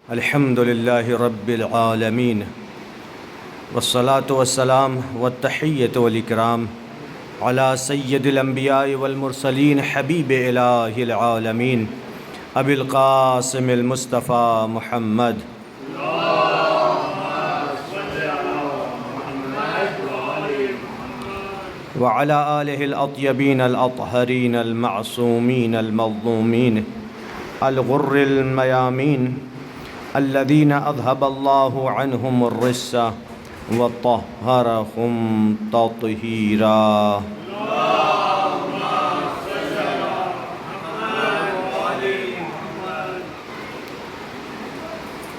الحمد لله رب العالمين والصلاة والسلام والتحية والإكرام على سيد الأنبياء والمرسلين حبيب إله العالمين أبي القاسم المصطفى محمد وعلى آله الأطيبين الأطهرين المعصومين المظلومين الغر الميامين الذين أذهب الله عنهم الرجس وطهرهم تطهيرا.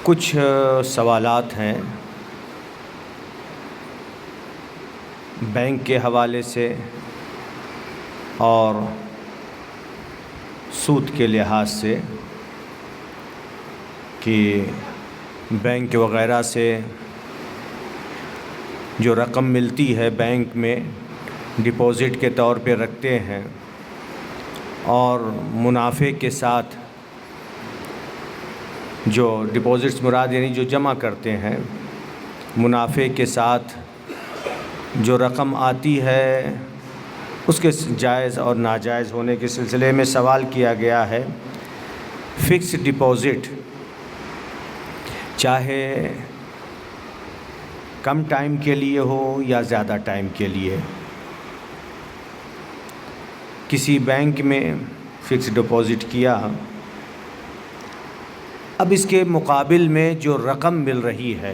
کچھ سوالات ہیں بینک کے حوالے سے اور سود کے لحاظ سے کہ بینک وغیرہ سے جو رقم ملتی ہے بینک میں ڈپازٹ کے طور پہ رکھتے ہیں اور منافع کے ساتھ جو ڈپازٹس مراد یعنی جو جمع کرتے ہیں منافع کے ساتھ جو رقم آتی ہے اس کے جائز اور ناجائز ہونے کے سلسلے میں سوال کیا گیا ہے. فکس ڈپازٹ چاہے کم ٹائم کے لیے ہو یا زیادہ ٹائم کے لیے، کسی بینک میں فکس ڈپازٹ کیا، اب اس کے مقابل میں جو رقم مل رہی ہے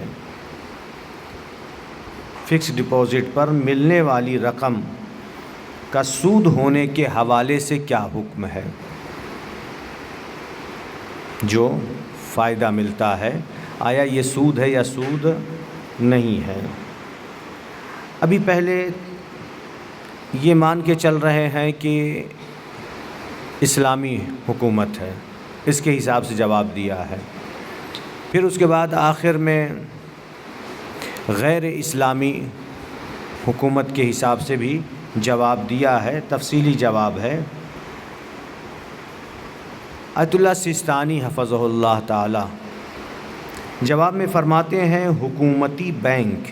فکس ڈپازٹ پر ملنے والی رقم کا سود ہونے کے حوالے سے کیا حکم ہے؟ جو فائدہ ملتا ہے آیا یہ سود ہے یا سود نہیں ہے؟ ابھی پہلے یہ مان کے چل رہے ہیں کہ اسلامی حکومت ہے، اس کے حساب سے جواب دیا ہے. پھر اس کے بعد آخر میں غیر اسلامی حکومت کے حساب سے بھی جواب دیا ہے، تفصیلی جواب ہے. آیت اللہ سیستانی حفظہ اللہ تعالی جواب میں فرماتے ہیں حکومتی بینک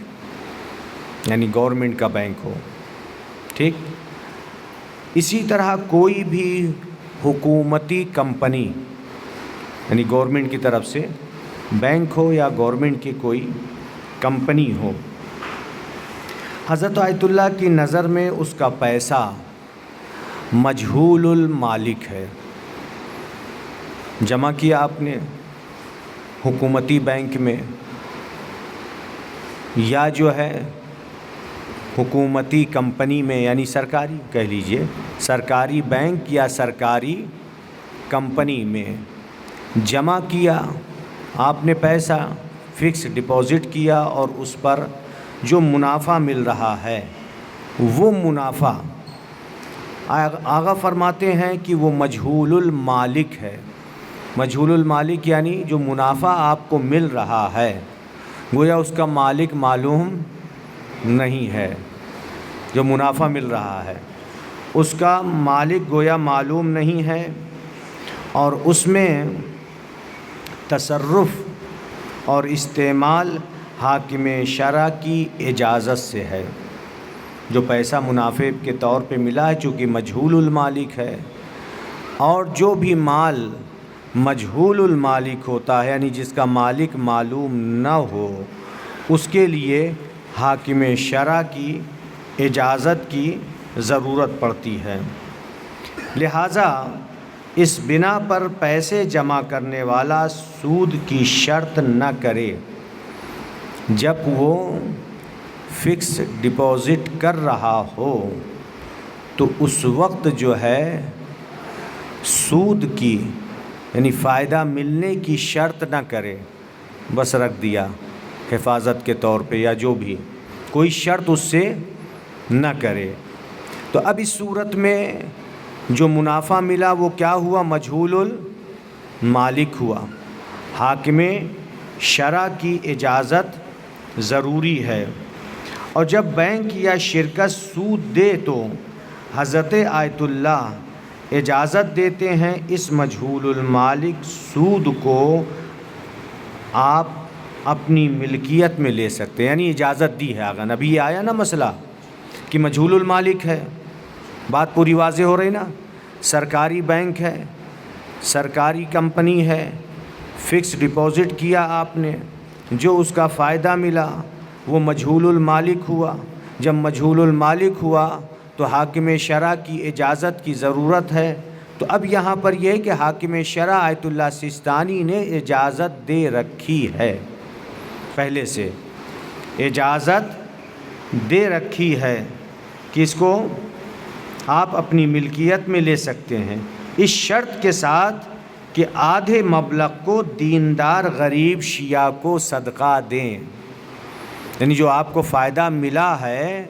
یعنی گورنمنٹ کا بینک ہو، ٹھیک، اسی طرح کوئی بھی حکومتی کمپنی یعنی گورنمنٹ کی طرف سے بینک ہو یا گورنمنٹ کی کوئی کمپنی ہو، حضرت آیت اللہ کی نظر میں اس کا پیسہ مجہول المالک ہے. جمع کیا آپ نے حکومتی بینک میں یا جو ہے حکومتی کمپنی میں یعنی سرکاری کہہ لیجئے سرکاری بینک یا سرکاری کمپنی میں جمع کیا آپ نے پیسہ، فکس ڈپازٹ کیا اور اس پر جو منافع مل رہا ہے وہ منافع آغا فرماتے ہیں کہ وہ مجہول المالک ہے. مجہول المالک یعنی جو منافع آپ کو مل رہا ہے گویا اس کا مالک معلوم نہیں ہے. جو منافع مل رہا ہے اس کا مالک گویا معلوم نہیں ہے اور اس میں تصرف اور استعمال حاکم شرع کی اجازت سے ہے. جو پیسہ منافع کے طور پہ ملا ہے چونکہ مجہول المالک ہے، اور جو بھی مال مجہول المالک ہوتا ہے یعنی جس کا مالک معلوم نہ ہو اس کے لیے حاکم شرع کی اجازت کی ضرورت پڑتی ہے. لہٰذا اس بنا پر پیسے جمع کرنے والا سود کی شرط نہ کرے جب وہ فکس ڈپازٹ کر رہا ہو تو اس وقت جو ہے سود کی یعنی فائدہ ملنے کی شرط نہ کرے، بس رکھ دیا حفاظت کے طور پہ یا جو بھی کوئی شرط اس سے نہ کرے. تو اب اس صورت میں جو منافع ملا وہ کیا ہوا؟ مجہول المالک ہوا. حاکم شرع کی اجازت ضروری ہے، اور جب بینک یا شرکت سود دے تو حضرت آیت اللہ اجازت دیتے ہیں اس مجہول المالک سود کو آپ اپنی ملکیت میں لے سکتے ہیں، یعنی اجازت دی ہے آقا نے۔ ابھی یہ آیا نا مسئلہ کہ مجہول المالک ہے، بات پوری واضح ہو رہی نا۔ سرکاری بینک ہے، سرکاری کمپنی ہے، فکس ڈپازٹ کیا آپ نے، جو اس کا فائدہ ملا وہ مجہول المالک ہوا۔ جب مجہول المالک ہوا تو حاکم شرع کی اجازت کی ضرورت ہے۔ تو اب یہاں پر یہ ہے کہ حاکم شرع آیت اللہ سیستانی نے اجازت دے رکھی ہے، پہلے سے اجازت دے رکھی ہے کہ اس کو آپ اپنی ملکیت میں لے سکتے ہیں، اس شرط کے ساتھ کہ آدھے مبلغ کو دیندار غریب شیعہ کو صدقہ دیں۔ یعنی جو آپ کو فائدہ ملا ہے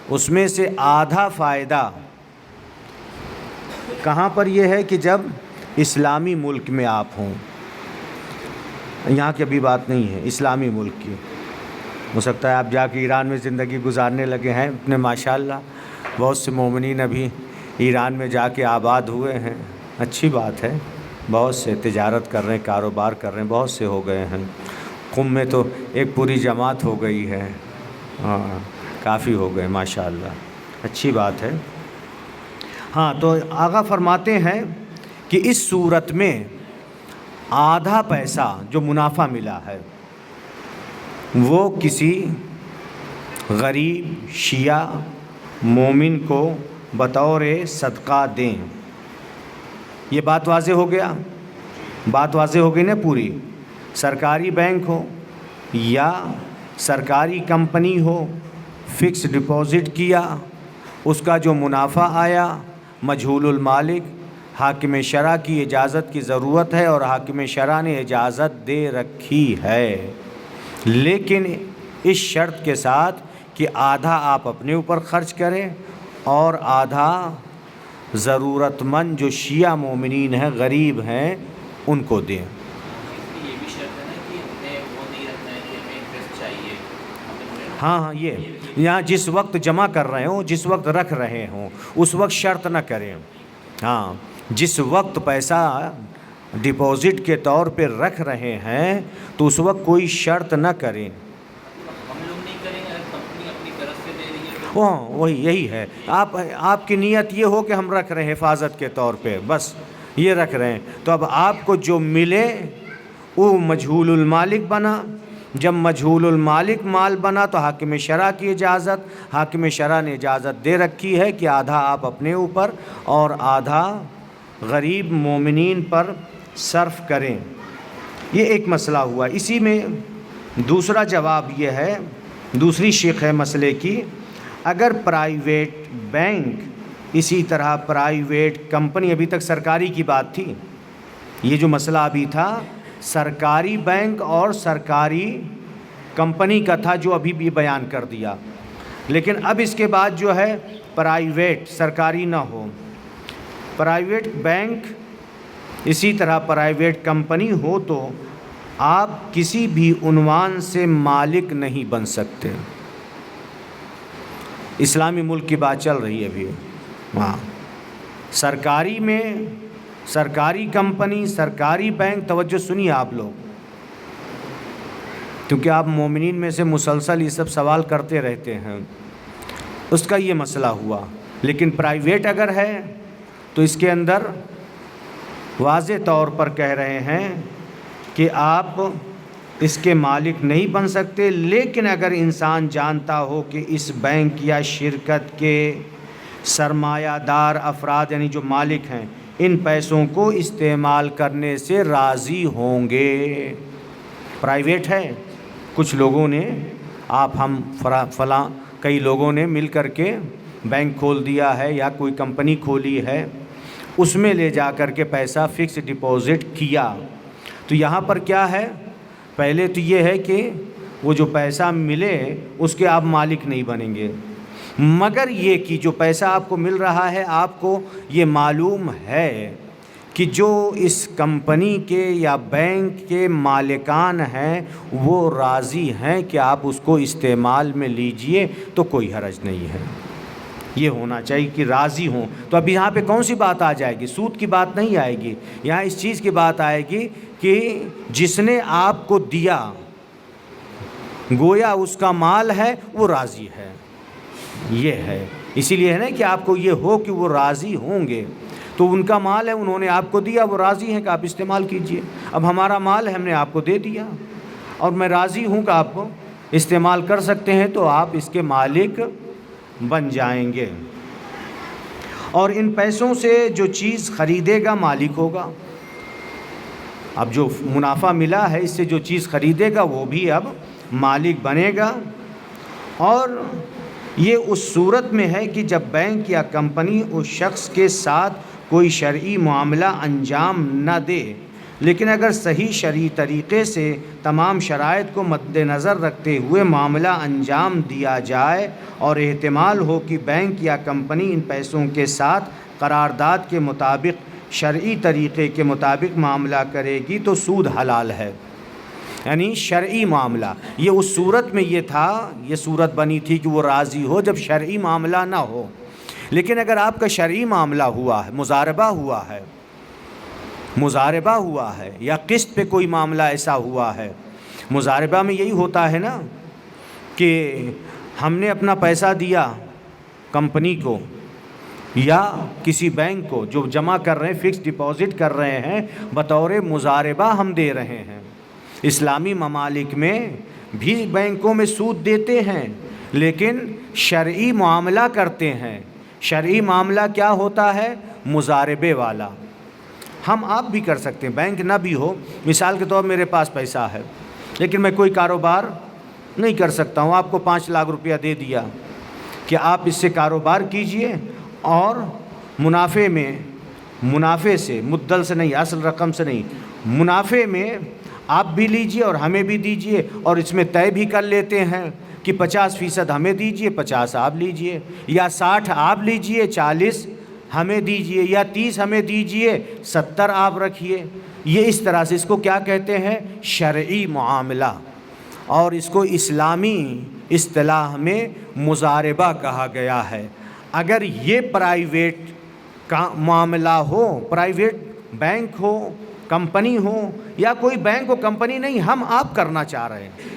اس میں سے آدھا فائدہ کہاں پر یہ ہے کہ جب اسلامی ملک میں آپ ہوں، یہاں کی ابھی بات نہیں ہے، اسلامی ملک کی۔ ہو سکتا ہے آپ جا کے ایران میں زندگی گزارنے لگے ہیں اپنے، ماشاءاللہ بہت سے مومنین ابھی ایران میں جا کے آباد ہوئے ہیں، اچھی بات ہے، بہت سے تجارت کر رہے ہیں، کاروبار کر رہے ہیں، بہت سے ہو گئے ہیں۔ قم میں تو ایک پوری جماعت ہو گئی ہے، ہاں کافی ہو گئے ماشاءاللہ، اچھی بات ہے۔ ہاں تو آقا فرماتے ہیں کہ اس صورت میں آدھا پیسہ جو منافع ملا ہے وہ کسی غریب شیعہ مومن کو بطور صدقہ دیں۔ یہ بات واضح ہو گیا، بات واضح ہو گئی نا پوری۔ سرکاری بینک ہو یا سرکاری کمپنی ہو، فکس ڈپازٹ کیا، اس کا جو منافع آیا مجہول المالک، حاکم شرع کی اجازت کی ضرورت ہے اور حاکم شرع نے اجازت دے رکھی ہے، لیکن اس شرط کے ساتھ کہ آدھا آپ اپنے اوپر خرچ کریں اور آدھا ضرورت مند جو شیعہ مومنین ہیں، غریب ہیں، ان کو دیں۔ یہ بھی شرط ہے نا کہ ہمیں وہ نہیں رکھنا ہے کہ ہمیں انٹرسٹ چاہیے۔ ہاں یہ یہاں جس وقت جمع کر رہے ہوں، جس وقت رکھ رہے ہوں، اس وقت شرط نہ کریں۔ ہاں جس وقت پیسہ ڈپازٹ کے طور پہ رکھ رہے ہیں تو اس وقت کوئی شرط نہ کریں۔ ہم لوگ نہیں کریں گے، اگر کمپنی اپنی طرف سے دے رہی ہے ہاں وہی یہی ہے، آپ کی نیت یہ ہو کہ ہم رکھ رہے ہیں حفاظت کے طور پہ، بس یہ رکھ رہے ہیں، تو اب آپ کو جو ملے وہ مجہول المالک بنا۔ جب مجہول المالک مال بنا تو حاکم شرع کی اجازت، حاکم شرع نے اجازت دے رکھی ہے کہ آدھا آپ اپنے اوپر اور آدھا غریب مومنین پر صرف کریں۔ یہ ایک مسئلہ ہوا۔ اسی میں دوسرا جواب یہ ہے، دوسری شق ہے مسئلے کی، اگر پرائیویٹ بینک اسی طرح پرائیویٹ کمپنی، ابھی تک سرکاری کی بات تھی، یہ جو مسئلہ ابھی تھا سرکاری بینک اور سرکاری کمپنی کا تھا جو ابھی بھی بیان کر دیا، لیکن اب اس کے بعد جو ہے پرائیویٹ، سرکاری نہ ہو، پرائیویٹ بینک اسی طرح پرائیویٹ کمپنی ہو تو آپ کسی بھی عنوان سے مالک نہیں بن سکتے۔ اسلامی ملک کی بات چل رہی ہے ابھی، ہاں سرکاری میں، سرکاری کمپنی، سرکاری بینک، توجہ سنیے آپ لوگ، کیونکہ آپ مومنین میں سے مسلسل یہ سب سوال کرتے رہتے ہیں، اس کا یہ مسئلہ ہوا۔ لیکن پرائیویٹ اگر ہے تو اس کے اندر واضح طور پر کہہ رہے ہیں کہ آپ اس کے مالک نہیں بن سکتے، لیکن اگر انسان جانتا ہو کہ اس بینک یا شرکت کے سرمایہ دار افراد یعنی جو مالک ہیں ان پیسوں کو استعمال کرنے سے راضی ہوں گے، پرائیویٹ ہے، کچھ لوگوں نے ہم فلاں کئی لوگوں نے مل کر کے بینک کھول دیا ہے یا کوئی کمپنی کھولی ہے، اس میں لے جا کر کے پیسہ فکس ڈپازٹ کیا، تو یہاں پر کیا ہے، پہلے تو یہ ہے کہ وہ جو پیسہ ملے اس کے آپ مالک نہیں بنیں گے، مگر یہ کہ جو پیسہ آپ کو مل رہا ہے آپ کو یہ معلوم ہے کہ جو اس کمپنی کے یا بینک کے مالکان ہیں وہ راضی ہیں کہ آپ اس کو استعمال میں لیجئے، تو کوئی حرج نہیں ہے۔ یہ ہونا چاہیے کہ راضی ہوں. تو اب یہاں پہ کون سی بات آ جائے گی؟ سود کی بات نہیں آئے گی. یہاں اس چیز کی بات آئے گی کہ جس نے آپ کو دیا گویا اس کا مال ہے، وہ راضی ہے. یہ ہے، اسی لیے ہے نا کہ آپ کو یہ ہو کہ وہ راضی ہوں گے. تو ان کا مال ہے، انہوں نے آپ کو دیا، وہ راضی ہیں کہ آپ استعمال کیجئے. اب ہمارا مال ہے، ہم نے آپ کو دے دیا اور میں راضی ہوں کہ آپ کو استعمال کر سکتے ہیں، تو آپ اس کے مالک بن جائیں گے. اور ان پیسوں سے جو چیز خریدے گا مالک ہوگا. اب جو منافع ملا ہے اس سے جو چیز خریدے گا وہ بھی اب مالک بنے گا. اور یہ اس صورت میں ہے کہ جب بینک یا کمپنی اس شخص کے ساتھ کوئی شرعی معاملہ انجام نہ دے، لیکن اگر صحیح شرعی طریقے سے تمام شرائط کو مد نظر رکھتے ہوئے معاملہ انجام دیا جائے اور احتمال ہو کہ بینک یا کمپنی ان پیسوں کے ساتھ قرارداد کے مطابق شرعی طریقے کے مطابق معاملہ کرے گی تو سود حلال ہے. یعنی شرعی معاملہ یہ اس صورت میں یہ تھا، یہ صورت بنی تھی کہ وہ راضی ہو جب شرعی معاملہ نہ ہو. لیکن اگر آپ کا شرعی معاملہ ہوا ہے، مضاربہ ہوا ہے یا قسط پہ کوئی معاملہ ایسا ہوا ہے. مضاربہ میں یہی ہوتا ہے نا کہ ہم نے اپنا پیسہ دیا کمپنی کو یا کسی بینک کو جو جمع کر رہے ہیں، فکس ڈپازٹ کر رہے ہیں، بطور مضاربہ ہم دے رہے ہیں. اسلامی ممالک میں بھی بینکوں میں سود دیتے ہیں لیکن شرعی معاملہ کرتے ہیں. شرعی معاملہ کیا ہوتا ہے؟ مضاربے والا. ہم آپ بھی کر سکتے ہیں، بینک نہ بھی ہو. مثال کے طور پر میرے پاس پیسہ ہے لیکن میں کوئی کاروبار نہیں کر سکتا ہوں، آپ کو 5 لاکھ روپیہ دے دیا کہ آپ اس سے کاروبار کیجئے اور منافع سے، مدل سے نہیں، اصل رقم سے نہیں، منافع میں آپ بھی لیجئے اور ہمیں بھی دیجئے، اور اس میں طے بھی کر لیتے ہیں کہ 50% ہمیں دیجئے، 50 آپ لیجئے، یا 60 آپ لیجئے، 40 ہمیں دیجئے، یا 30 ہمیں دیجئے، 70 آپ رکھیے. یہ اس طرح سے اس کو کیا کہتے ہیں؟ شرعی معاملہ. اور اس کو اسلامی اصطلاح میں مضاربہ کہا گیا ہے. اگر یہ پرائیویٹ کا معاملہ ہو، پرائیویٹ بینک ہو، کمپنی ہو، یا کوئی بینک ہو کمپنی نہیں، ہم آپ کرنا چاہ رہے ہیں،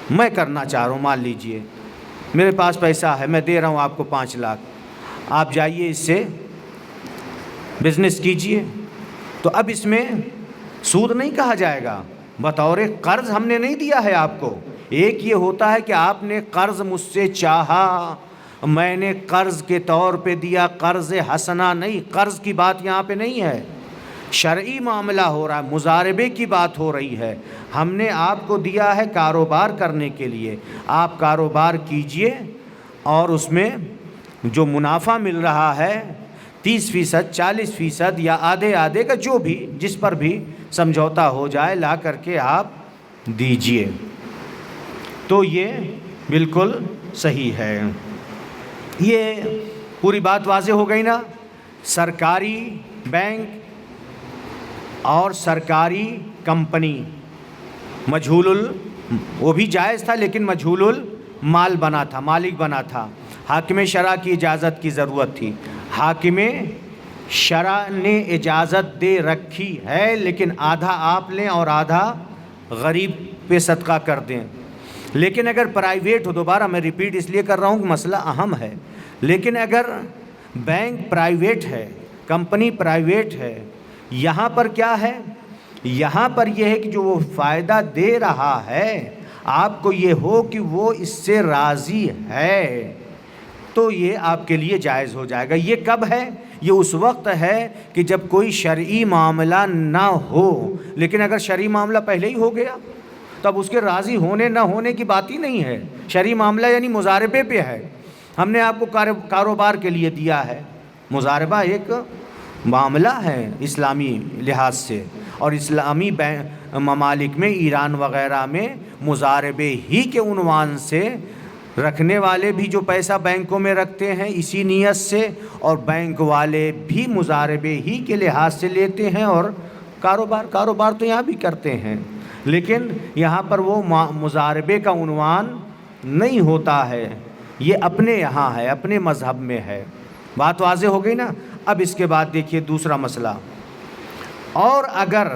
میں کرنا چاہ رہا ہوں، مان لیجئے میرے پاس پیسہ ہے، میں دے رہا ہوں آپ کو 5 لاکھ، آپ جائیے اس سے بزنس کیجئے. تو اب اس میں سود نہیں کہا جائے گا، بطور قرض ہم نے نہیں دیا ہے آپ کو. ایک یہ ہوتا ہے کہ آپ نے قرض مجھ سے چاہا، میں نے قرض کے طور پہ دیا، قرض حسنہ نہیں، قرض کی بات یہاں پہ نہیں ہے. شرعی معاملہ ہو رہا ہے، مضاربے کی بات ہو رہی ہے. ہم نے آپ کو دیا ہے کاروبار کرنے کے لیے، آپ کاروبار کیجئے اور اس میں جو منافع مل رہا ہے 30%، 40% یا آدھے کا، جو بھی جس پر بھی سمجھوتا ہو جائے، لا کر کے آپ دیجئے. تو یہ بالکل صحیح ہے. یہ پوری بات واضح ہو گئی نا. سرکاری بینک اور سرکاری کمپنی، وہ بھی جائز تھا لیکن مجہول المال بنا تھا، مالک بنا تھا. حاکم شرع کی اجازت کی ضرورت تھی. حاکم شرع نے اجازت دے رکھی ہے لیکن آدھا آپ لیں اور آدھا غریب پہ صدقہ کر دیں. لیکن اگر پرائیویٹ ہو، دوبارہ میں ریپیٹ اس لیے کر رہا ہوں کہ مسئلہ اہم ہے، لیکن اگر بینک پرائیویٹ ہے، کمپنی پرائیویٹ ہے، یہاں پر کیا ہے؟ یہاں پر یہ ہے کہ جو وہ فائدہ دے رہا ہے آپ کو یہ ہو کہ وہ اس سے راضی ہے، تو یہ آپ کے لیے جائز ہو جائے گا. یہ کب ہے؟ یہ اس وقت ہے کہ جب کوئی شرعی معاملہ نہ ہو. لیکن اگر شرعی معاملہ پہلے ہی ہو گیا تب اس کے راضی ہونے نہ ہونے کی بات ہی نہیں ہے. شرعی معاملہ یعنی مضاربے پہ ہے، ہم نے آپ کو کاروبار کے لیے دیا ہے. مضاربہ ایک معاملہ ہے اسلامی لحاظ سے، اور اسلامی ممالک میں، ایران وغیرہ میں مضاربے ہی کے عنوان سے رکھنے والے بھی جو پیسہ بینکوں میں رکھتے ہیں اسی نیت سے، اور بینک والے بھی مضاربے ہی کے لحاظ سے لیتے ہیں، اور کاروبار تو یہاں بھی کرتے ہیں، لیکن یہاں پر وہ مضاربے کا عنوان نہیں ہوتا ہے. یہ اپنے یہاں ہے، اپنے مذہب میں ہے۔ بات واضح ہو گئی نا؟ اب اس کے بعد دیکھیے دوسرا مسئلہ، اور اگر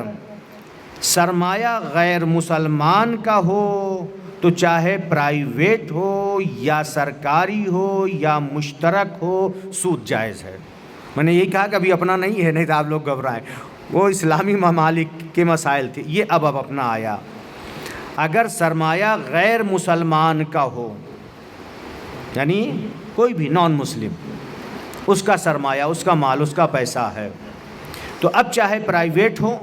سرمایہ غیر مسلمان کا ہو تو چاہے پرائیویٹ ہو یا سرکاری ہو یا مشترک ہو، سود جائز ہے۔ میں نے یہی کہا کہ ابھی اپنا نہیں ہے، نہیں تو آپ لوگ گھبرائیں، وہ اسلامی ممالک کے مسائل تھے، یہ اب اپنا آیا۔ اگر سرمایہ غیر مسلمان کا ہو، یعنی کوئی بھی نان مسلم، اس کا سرمایہ، اس کا مال، اس کا پیسہ ہے، تو اب چاہے پرائیویٹ ہو،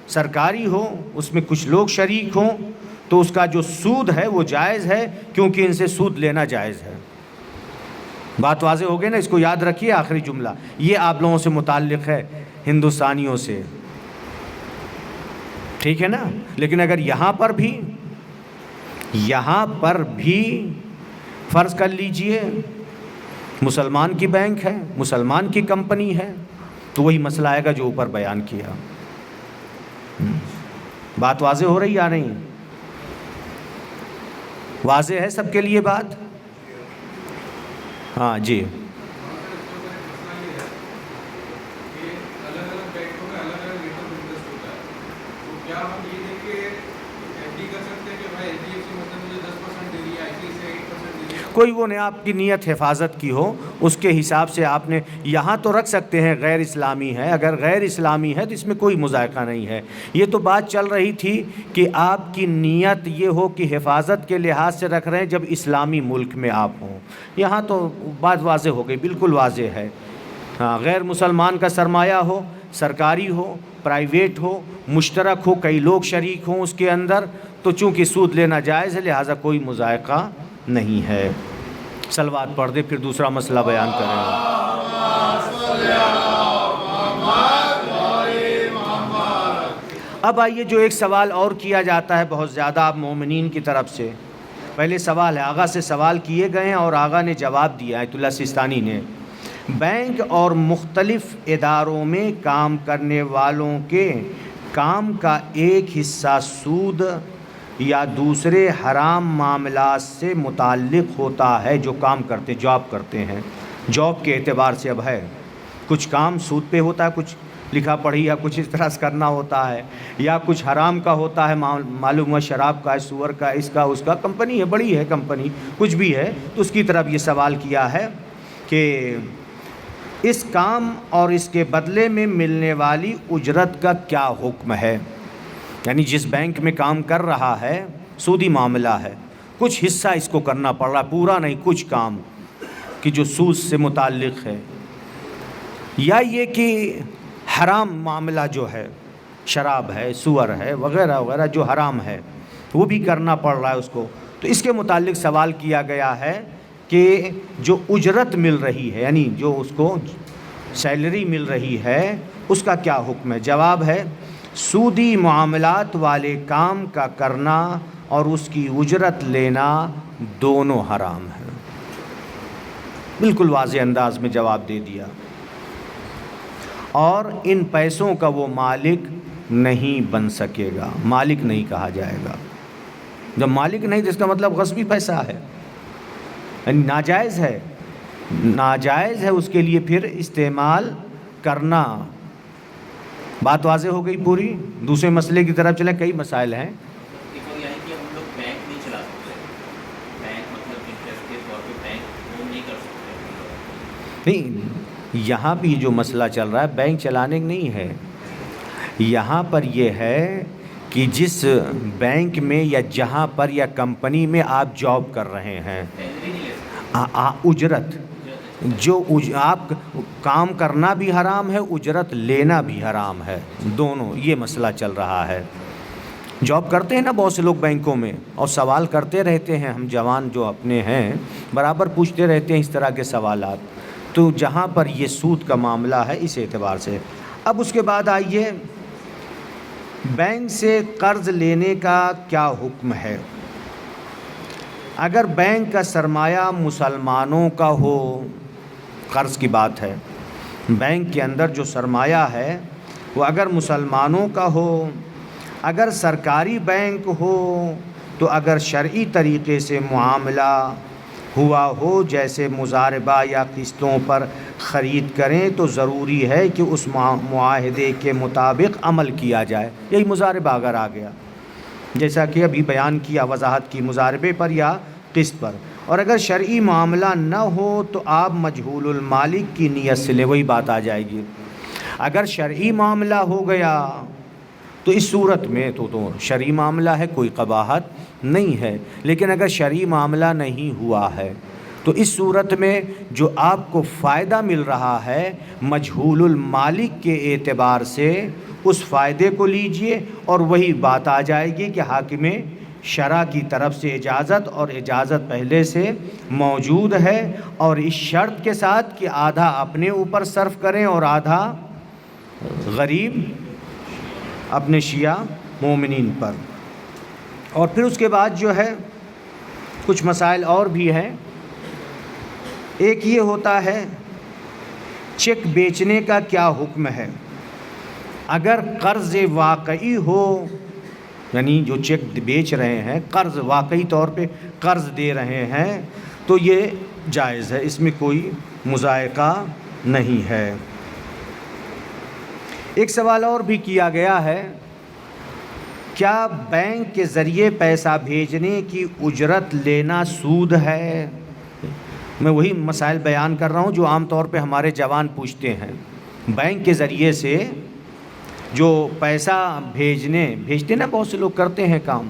سرکاری ہو، اس میں کچھ لوگ شریک ہوں، تو اس کا جو سود ہے وہ جائز ہے، کیونکہ ان سے سود لینا جائز ہے۔ بات واضح ہو گئی نا؟ اس کو یاد رکھیے، آخری جملہ یہ آپ لوگوں سے متعلق ہے، ہندوستانیوں سے، ٹھیک ہے نا؟ لیکن اگر یہاں پر بھی فرض کر لیجئے مسلمان کی بینک ہے، مسلمان کی کمپنی ہے، تو وہی مسئلہ آئے گا جو اوپر بیان کیا۔ بات واضح ہو رہی یا نہیں؟ واضح ہے سب کے لیے بات؟ ہاں جی۔ کوئی وہ نے آپ کی نیت حفاظت کی ہو، اس کے حساب سے آپ نے یہاں تو رکھ سکتے ہیں غیر اسلامی ہے، اگر غیر اسلامی ہے تو اس میں کوئی مذائقہ نہیں ہے۔ یہ تو بات چل رہی تھی کہ آپ کی نیت یہ ہو کہ حفاظت کے لحاظ سے رکھ رہے ہیں جب اسلامی ملک میں آپ ہوں، یہاں تو بات واضح ہو گئی، بالکل واضح ہے۔ ہاں، غیر مسلمان کا سرمایہ ہو، سرکاری ہو، پرائیویٹ ہو، مشترک ہو، کئی لوگ شریک ہوں اس کے اندر، تو چونکہ سود لینا جائز ہے لہٰذا کوئی مذائقہ نہیں ہے۔ صلوات پڑھ دے، پھر دوسرا مسئلہ بیان کریں گے۔ اب آئیے، جو ایک سوال اور کیا جاتا ہے بہت زیادہ آپ مومنین کی طرف سے، پہلے سوال ہے، آغا سے سوال کیے گئے ہیں اور آغا نے جواب دیا، آیت اللہ سیستانی نے۔ بینک اور مختلف اداروں میں کام کرنے والوں کے کام کا ایک حصہ سود یا دوسرے حرام معاملات سے متعلق ہوتا ہے، جو کام کرتے، جاب کرتے ہیں، جاب کے اعتبار سے اب ہے، کچھ کام سود پہ ہوتا ہے، کچھ لکھا پڑھی یا کچھ اس طرح سے کرنا ہوتا ہے، یا کچھ حرام کا ہوتا ہے، معلوم ہوا شراب کا ہے، سور کا، اس کا، اس کا، کمپنی ہے، بڑی ہے کمپنی، کچھ بھی ہے، تو اس کی طرف یہ سوال کیا ہے کہ اس کام اور اس کے بدلے میں ملنے والی اجرت کا کیا حکم ہے؟ یعنی جس بینک میں کام کر رہا ہے، سودی معاملہ ہے، کچھ حصہ اس کو کرنا پڑ رہا، پورا نہیں، کچھ کام کہ جو سود سے متعلق ہے، یا یہ کہ حرام معاملہ جو ہے، شراب ہے، سور ہے، وغیرہ وغیرہ جو حرام ہے وہ بھی کرنا پڑ رہا ہے اس کو، تو اس کے متعلق سوال کیا گیا ہے کہ جو اجرت مل رہی ہے، یعنی جو اس کو سیلری مل رہی ہے، اس کا کیا حکم ہے؟ جواب ہے، سودی معاملات والے کام کا کرنا اور اس کی اجرت لینا دونوں حرام ہیں۔ بالکل واضح انداز میں جواب دے دیا، اور ان پیسوں کا وہ مالک نہیں بن سکے گا، مالک نہیں کہا جائے گا۔ جب مالک نہیں تو اس کا مطلب غصبی پیسہ ہے، یعنی ناجائز ہے، ناجائز ہے اس کے لیے پھر استعمال کرنا۔ بات واضح ہو گئی پوری؟ دوسرے مسئلے کی طرف چلیں، کئی مسائل ہیں۔ یعنی کہ ہم لوگ بینک نہیں چلا سکتے، بینک مطلب انٹرسٹ کے طور پہ بینک وہ نہیں کر سکتے۔ نہیں، یہاں بھی جو مسئلہ چل رہا ہے بینک چلانے کا نہیں ہے، یہاں پر یہ ہے کہ جس بینک میں یا جہاں پر یا کمپنی میں آپ جاب کر رہے ہیں، اجرت جو آپ کام کرنا بھی حرام ہے، اجرت لینا بھی حرام ہے، دونوں، یہ مسئلہ چل رہا ہے۔ جاب کرتے ہیں نا بہت سے لوگ بینکوں میں، اور سوال کرتے رہتے ہیں، ہم جوان جو اپنے ہیں برابر پوچھتے رہتے ہیں اس طرح کے سوالات، تو جہاں پر یہ سود کا معاملہ ہے اس اعتبار سے۔ اب اس کے بعد آئیے، بینک سے قرض لینے کا کیا حکم ہے؟ اگر بینک کا سرمایہ مسلمانوں کا ہو، قرض کی بات ہے، بینک کے اندر جو سرمایہ ہے وہ اگر مسلمانوں کا ہو، اگر سرکاری بینک ہو تو اگر شرعی طریقے سے معاملہ ہوا ہو، جیسے مضاربہ یا قسطوں پر خرید کریں تو ضروری ہے کہ اس معاہدے کے مطابق عمل کیا جائے۔ یہی مضاربہ اگر آ گیا، جیسا کہ ابھی بیان کیا، وضاحت کی مضاربے پر یا قسط پر۔ اور اگر شرعی معاملہ نہ ہو تو آپ مجہول المالک کی نیت سے لیں، وہی بات آ جائے گی۔ اگر شرعی معاملہ ہو گیا تو اس صورت میں تو شرعی معاملہ ہے، کوئی قباحت نہیں ہے۔ لیکن اگر شرعی معاملہ نہیں ہوا ہے تو اس صورت میں جو آپ کو فائدہ مل رہا ہے مجہول المالک کے اعتبار سے، اس فائدے کو لیجئے، اور وہی بات آ جائے گی کہ حاکم شرع کی طرف سے اجازت، اور اجازت پہلے سے موجود ہے، اور اس شرط کے ساتھ کہ آدھا اپنے اوپر صرف کریں اور آدھا غریب اپنے شیعہ مومنین پر۔ اور پھر اس کے بعد جو ہے کچھ مسائل اور بھی ہیں۔ ایک یہ ہوتا ہے چیک بیچنے کا کیا حکم ہے؟ اگر قرض واقعی ہو، یعنی جو چیک بیچ رہے ہیں قرض، واقعی طور پہ قرض دے رہے ہیں، تو یہ جائز ہے، اس میں کوئی مضائقہ نہیں ہے۔ ایک سوال اور بھی کیا گیا ہے، کیا بینک کے ذریعے پیسہ بھیجنے کی اجرت لینا سود ہے؟ میں وہی مسائل بیان کر رہا ہوں جو عام طور پہ ہمارے جوان پوچھتے ہیں۔ بینک کے ذریعے سے جو پیسہ بھیجتے نا، بہت سے لوگ کرتے ہیں کام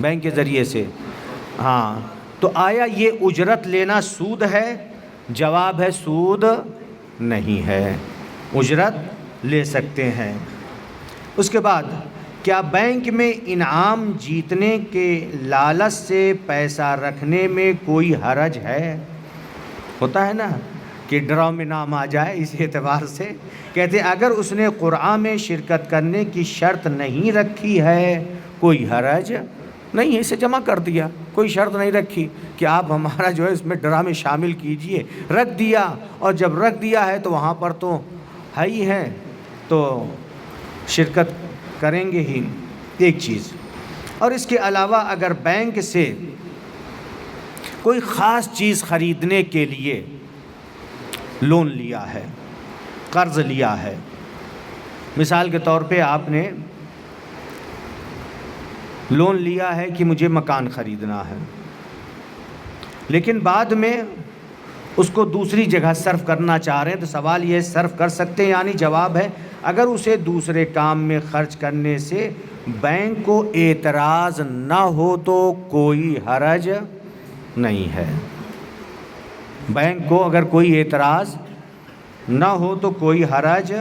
بینک کے ذریعے سے، ہاں، تو آیا یہ اجرت لینا سود ہے؟ جواب ہے سود نہیں ہے، اجرت لے سکتے ہیں۔ اس کے بعد کیا بینک میں انعام جیتنے کے لالچ سے پیسہ رکھنے میں کوئی حرج ہے؟ ہوتا ہے نا کہ ڈراؤ میں نام آ جائے، اس اعتبار سے کہتے ہیں اگر اس نے قرعہ میں شرکت کرنے کی شرط نہیں رکھی ہے کوئی حرج نہیں ہے، اسے جمع کر دیا، کوئی شرط نہیں رکھی کہ آپ ہمارا جو ہے اس میں ڈرا میں شامل کیجئے، رکھ دیا، اور جب رکھ دیا ہے تو وہاں پر تو ہے ہی ہے، تو شرکت کریں گے ہی، ایک چیز۔ اور اس کے علاوہ اگر بینک سے کوئی خاص چیز خریدنے کے لیے لون لیا ہے، قرض لیا ہے، مثال کے طور پہ آپ نے لون لیا ہے کہ مجھے مکان خریدنا ہے، لیکن بعد میں اس کو دوسری جگہ صرف کرنا چاہ رہے ہیں، تو سوال یہ صرف کر سکتے ہیں؟ یعنی جواب ہے اگر اسے دوسرے کام میں خرچ کرنے سے بینک کو اعتراض نہ ہو تو کوئی حرج نہیں ہے۔ بینک کو اگر کوئی اعتراض نہ ہو تو کوئی حرج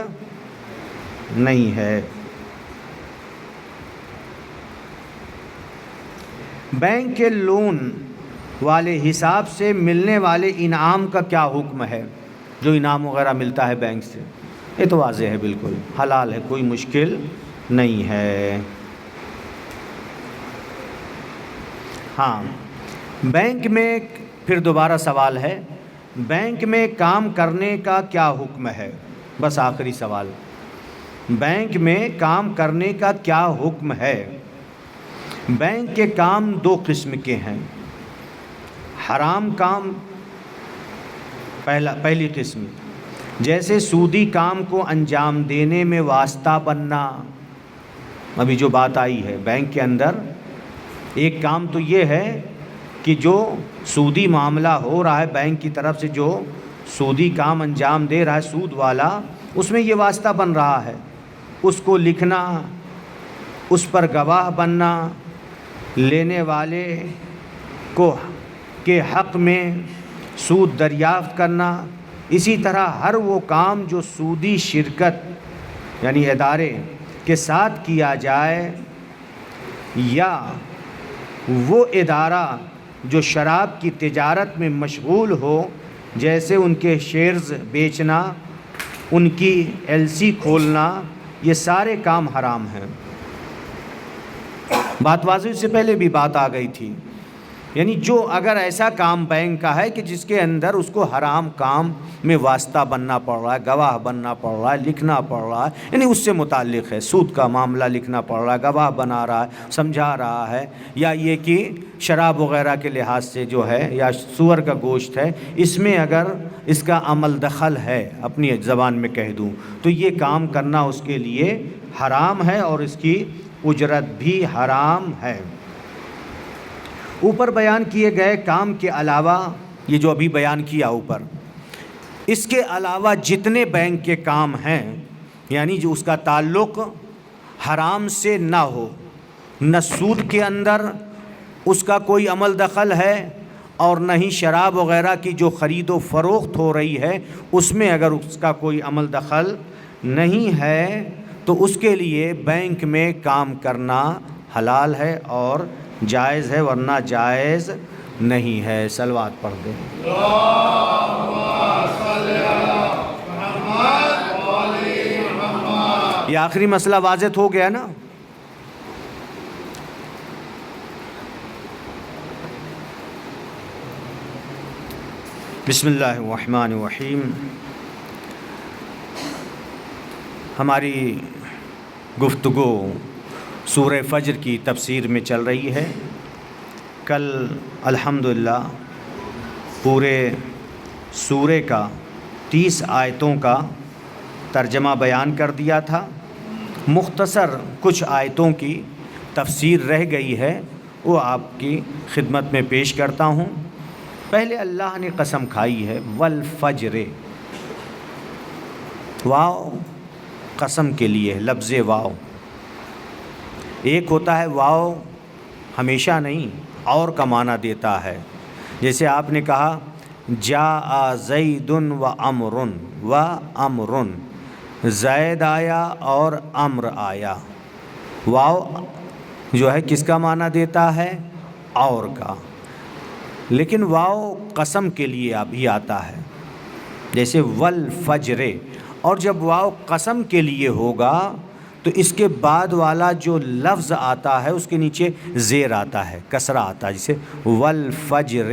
نہیں ہے۔ بینک کے لون والے حساب سے ملنے والے انعام کا کیا حکم ہے؟ جو انعام وغیرہ ملتا ہے بینک سے، یہ تو واضح ہے، بالکل حلال ہے، کوئی مشکل نہیں ہے۔ ہاں، بینک میں پھر دوبارہ سوال ہے، بینک میں کام کرنے کا کیا حکم ہے؟ بس آخری سوال، بینک میں کام کرنے کا کیا حکم ہے؟ بینک کے کام دو قسم کے ہیں، حرام کام پہلی قسم، جیسے سودی کام کو انجام دینے میں واسطہ بننا، ابھی جو بات آئی ہے بینک کے اندر ایک کام تو یہ ہے کہ جو سودی معاملہ ہو رہا ہے، بینک کی طرف سے جو سودی کام انجام دے رہا ہے سود والا، اس میں یہ واسطہ بن رہا ہے، اس کو لکھنا، اس پر گواہ بننا، لینے والے کو کے حق میں سود دریافت کرنا۔ اسی طرح ہر وہ کام جو سودی شرکت یعنی ادارے کے ساتھ کیا جائے، یا وہ ادارہ جو شراب کی تجارت میں مشغول ہو، جیسے ان کے شیئرز بیچنا، ان کی LC کھولنا، یہ سارے کام حرام ہیں۔ بات واضح سے پہلے بھی بات آ گئی تھی یعنی جو اگر ایسا کام بینک کا ہے کہ جس کے اندر اس کو حرام کام میں واسطہ بننا پڑ رہا ہے، گواہ بننا پڑ رہا ہے، لکھنا پڑ رہا ہے، یعنی اس سے متعلق ہے، سود کا معاملہ لکھنا پڑ رہا ہے، گواہ بنا رہا ہے، سمجھا رہا ہے، یا یہ کہ شراب وغیرہ کے لحاظ سے جو ہے، یا سور کا گوشت ہے، اس میں اگر اس کا عمل دخل ہے، اپنی زبان میں کہہ دوں تو یہ کام کرنا اس کے لیے حرام ہے اور اس کی اجرت بھی حرام ہے۔ اوپر بیان کیے گئے کام کے علاوہ، یہ جو ابھی بیان کیا اوپر، اس کے علاوہ جتنے بینک کے کام ہیں، یعنی جو اس کا تعلق حرام سے نہ ہو، نہ سود کے اندر اس کا کوئی عمل دخل ہے اور نہ ہی شراب وغیرہ کی جو خرید و فروخت ہو رہی ہے اس میں اگر اس کا کوئی عمل دخل نہیں ہے تو اس کے لیے بینک میں کام کرنا حلال ہے اور جائز ہے، ورنہ جائز نہیں ہے۔ صلوات پڑھ دیں۔ یہ آخری مسئلہ واضح ہو گیا نا؟ بسم اللہ الرحمن الرحیم۔ ہماری گفتگو سورہ فجر کی تفسیر میں چل رہی ہے۔ کل الحمدللہ پورے سورہ کا 30 آیتوں کا ترجمہ بیان کر دیا تھا۔ مختصر کچھ آیتوں کی تفسیر رہ گئی ہے، وہ آپ کی خدمت میں پیش کرتا ہوں۔ پہلے اللہ نے قسم کھائی ہے والفجر، واو قسم کے لیے، لفظ واو ایک ہوتا ہے، واو ہمیشہ نہیں اور کا معنی دیتا ہے۔ جیسے آپ نے کہا جاء زید و امر، و امر، زید آیا اور امر آیا۔ واو جو ہے کس کا معنی دیتا ہے؟ اور کا۔ لیکن واو قسم کے لیے بھی آتا ہے، جیسے والفجر، اور جب واو قسم کے لیے ہوگا تو اس کے بعد والا جو لفظ آتا ہے اس کے نیچے زیر آتا ہے، کسرہ آتا ہے، جیسے والفجر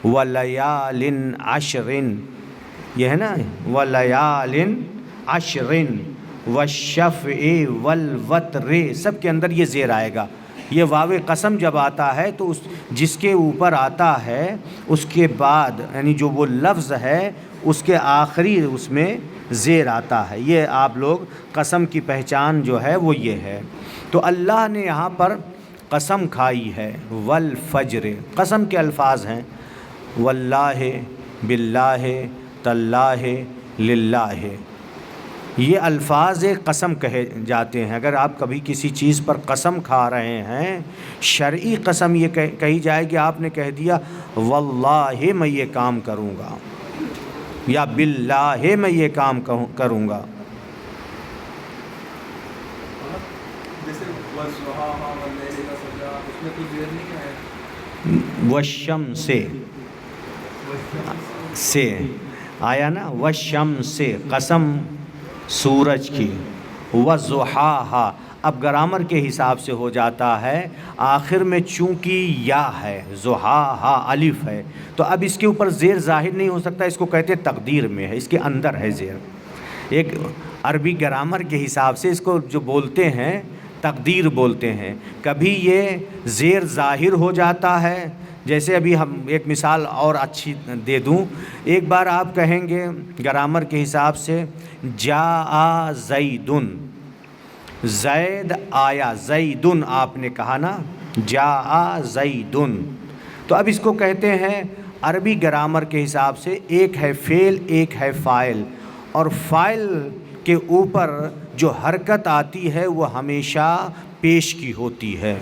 ولیال عشر، یہ ہے نا، ولیال عشر والشفع والوتر، سب کے اندر یہ زیر آئے گا۔ یہ واو قسم جب آتا ہے تو جس کے اوپر آتا ہے اس کے بعد، یعنی جو وہ لفظ ہے اس کے آخری اس میں زیر آتا ہے۔ یہ آپ لوگ قسم کی پہچان جو ہے وہ یہ ہے۔ تو اللہ نے یہاں پر قسم کھائی ہے والفجر، قسم کے الفاظ ہیں واللہ، باللہ، تاللہ، للہ، یہ الفاظ قسم کہے جاتے ہیں۔ اگر آپ کبھی کسی چیز پر قسم کھا رہے ہیں، شرعی قسم یہ کہی جائے کہ آپ نے کہہ دیا واللہ میں یہ کام کروں گا، یا باللہ میں یہ کام کروں گا۔ والشمس سے آیا نا، والشمس قسم سورج کی، وضحاہا اب گرامر کے حساب سے ہو جاتا ہے، آخر میں چونکہ یا ہے، ضحاہا الف ہے، تو اب اس کے اوپر زیر ظاہر نہیں ہو سکتا، اس کو کہتے تقدیر میں ہے، اس کے اندر ہے زیر۔ ایک عربی گرامر کے حساب سے اس کو جو بولتے ہیں تقدیر بولتے ہیں۔ کبھی یہ زیر ظاہر ہو جاتا ہے، جیسے ابھی ہم ایک مثال اور اچھی دے دوں، ایک بار آپ کہیں گے گرامر کے حساب سے جاء زیدن، زید آیا، زیدن آپ نے کہا نا، جاء زیدن، تو اب اس کو کہتے ہیں عربی گرامر کے حساب سے ایک ہے فعل، ایک ہے فاعل، اور فاعل کے اوپر جو حرکت آتی ہے وہ ہمیشہ پیش کی ہوتی ہے۔